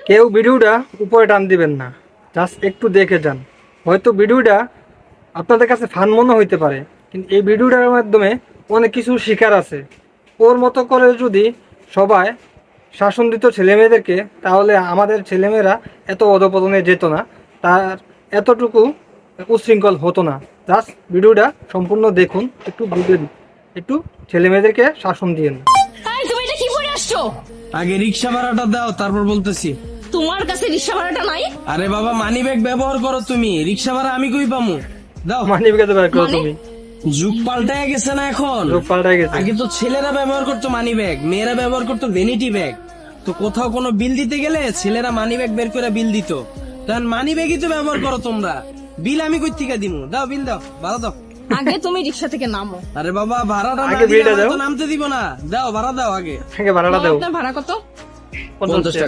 কেউ ভিডিওটা উপরে টান দিবেন না, জাস্ট একটু দেখে যান। হয়তো ভিডিওটা আপনাদের কাছে ফান মনে হইতে পারে, কিন্তু এই ভিডিওটার মাধ্যমে অনেক কিছু শিকার আছে। ওর মতো করে যদি সবাই শাসন দিত ছেলেমেয়েদেরকে, তাহলে আমাদের ছেলেমেয়েরা এত অধপতনে যেত না, তার এতটুকু উচ্ছৃঙ্খল হতো না। জাস্ট ভিডিওটা সম্পূর্ণ দেখুন, একটু বুঝেন, একটু ছেলেমেয়েদেরকে শাসন দিয়েন। এই তুমি এটা কি পরে আসছো? আগে রিক্সা ভাড়াটা দাও, তারপর বলতেছি। তোমার কাছে রিক্সা ভাড়াটা নাই? আরে বাবা, মানি ব্যাগ ব্যবহার করো তুমি, রিক্সা ভাড়া আমি কই পামু? দাও। মানিব্যাগে বের করো তুমি। যুগ পাল্টায় গেছে না এখন। লোক পাল্টায় গেছে। আগে তো ছেলেরা ব্যবহার করতো মানি ব্যাগ, মেয়েরা ব্যবহার করতো ভ্যানিটি ব্যাগ। তো কোথাও কোনো বিল দিতে গেলে ছেলেরা মানি ব্যাগ বের করে বিল দিত। তখন মানি ব্যাগই তো ব্যবহার করো তোমরা। বিল আমি কই থেকে দিমু? দাও বিল, দাও ভাড়া দাও। আগে তুমি রিক্সা থেকে নামো। আরে বাবা, ভাড়াটা না আগে দিলে বিলটা আমার দাও। তো নামতে দিব না। দাও ভাড়া দাও আগে। থেকে ভাড়াটা দাও। আপনার ভাড়া কত? 50 টাকা।